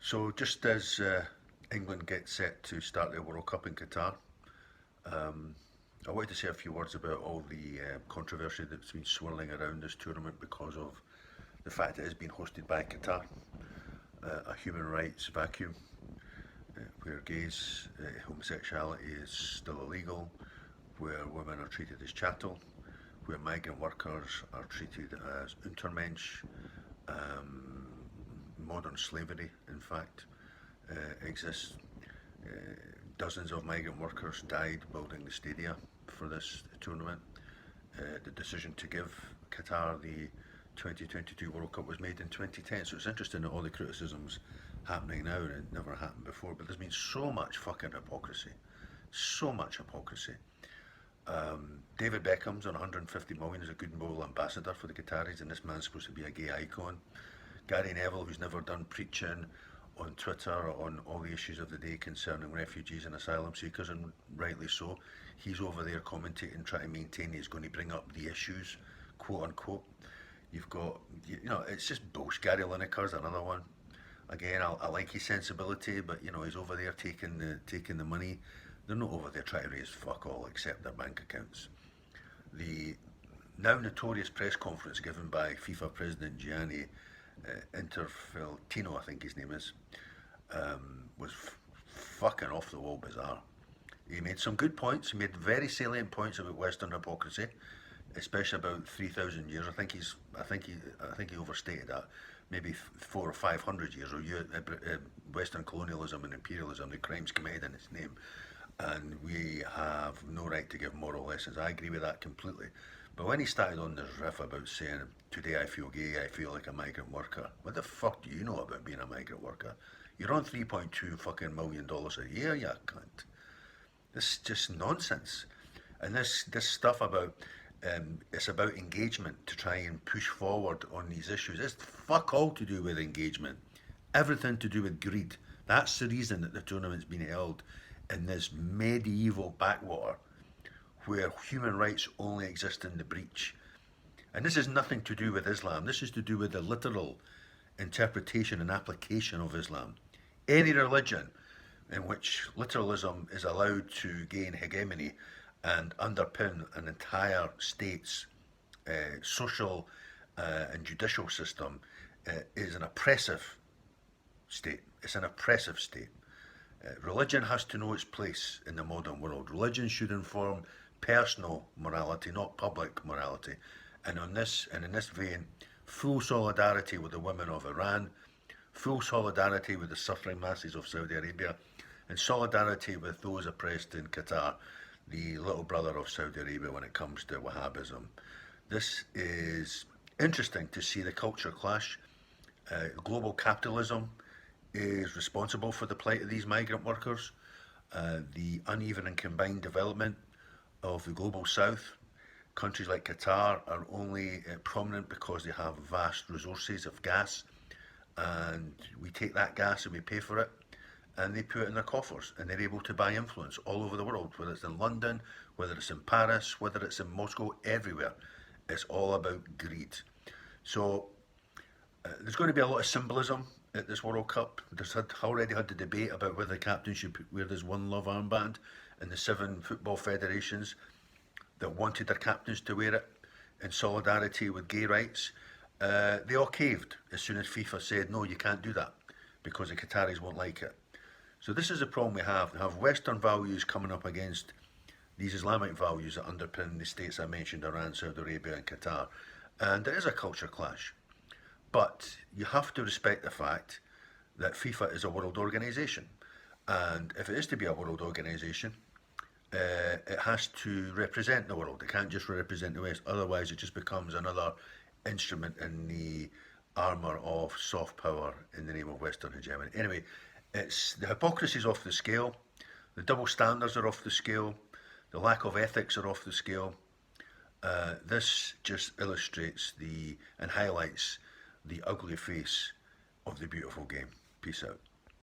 So just as England gets set to start their World Cup in Qatar, um, I wanted to say a few words about all the controversy that's been swirling around this tournament because of the fact that it is being hosted by Qatar, a human rights vacuum where gays, homosexuality is still illegal, where women are treated as chattel, where migrant workers are treated as Untermensch. Modern slavery, in fact, exists. Uh, Dozens of migrant workers died building the stadia for this tournament. The decision to give Qatar the 2022 World Cup was made in 2010, so it's interesting that all the criticisms happening now, and it never happened before, but there's been so much fucking hypocrisy. So much hypocrisy. David Beckham's on 150 million as a goodwill ambassador for the Qataris, and this man's supposed to be a gay icon. Gary Neville, who's never done preaching on Twitter on all the issues of the day concerning refugees and asylum seekers, and rightly so, he's over there commentating, trying to maintain he's going to bring up the issues, quote unquote. You've got, it's just bullshit. Gary Lineker's another one. Again, I like his sensibility, but he's over there taking the money. They're not over there trying to raise fuck all except their bank accounts. The now notorious press conference given by FIFA President Gianni Infantino, I think his name is, was fucking off the wall bizarre. He made some good points. He made very salient points about Western hypocrisy, especially about 3,000 years. I think he overstated that. Maybe 400 or 500 years of Western colonialism and imperialism, the crimes committed in its name, and we have no right to give moral lessons. I agree with that completely. But when he started on this riff about saying, today I feel gay, I feel like a migrant worker, what the fuck do you know about being a migrant worker? You're on $3.2 fucking million a year, you cunt. This is just nonsense. And this stuff about, it's about engagement to try and push forward on these issues. It's fuck all to do with engagement. Everything to do with greed. That's the reason that the tournament's been held in this medieval backwater where human rights only exist in the breach. And this has nothing to do with Islam. This is to do with the literal interpretation and application of Islam. Any religion in which literalism is allowed to gain hegemony and underpin an entire state's social and judicial system is an oppressive state. It's an oppressive state. Religion has to know its place in the modern world. Religion should inform personal morality, not public morality. And in this vein, full solidarity with the women of Iran, full solidarity with the suffering masses of Saudi Arabia, and solidarity with those oppressed in Qatar, the little brother of Saudi Arabia when it comes to Wahhabism. This is interesting to see the culture clash. Global capitalism is responsible for the plight of these migrant workers. The uneven and combined development of the global south. Countries like Qatar are only prominent because they have vast resources of gas, and we take that gas and we pay for it, and they put it in their coffers, and they're able to buy influence all over the world, whether it's in London, whether it's in Paris, whether it's in Moscow, everywhere. It's all about greed. So there's going to be a lot of symbolism at this World Cup. There's already had the debate about whether the captain should wear this One Love armband, and the 7 football federations that wanted their captains to wear it in solidarity with gay rights, they all caved as soon as FIFA said, no, you can't do that, because the Qataris won't like it. So this is the problem we have. We have Western values coming up against these Islamic values that underpin the states I mentioned, Iran, Saudi Arabia and Qatar. And there is a culture clash. But you have to respect the fact that FIFA is a world organisation. And if it is to be a world organisation, it has to represent the world. It can't just represent the West. Otherwise, it just becomes another instrument in the armour of soft power in the name of Western hegemony. Anyway, it's the hypocrisy is off the scale. The double standards are off the scale. The lack of ethics are off the scale. This just illustrates and highlights the ugly face of the beautiful game. Peace out.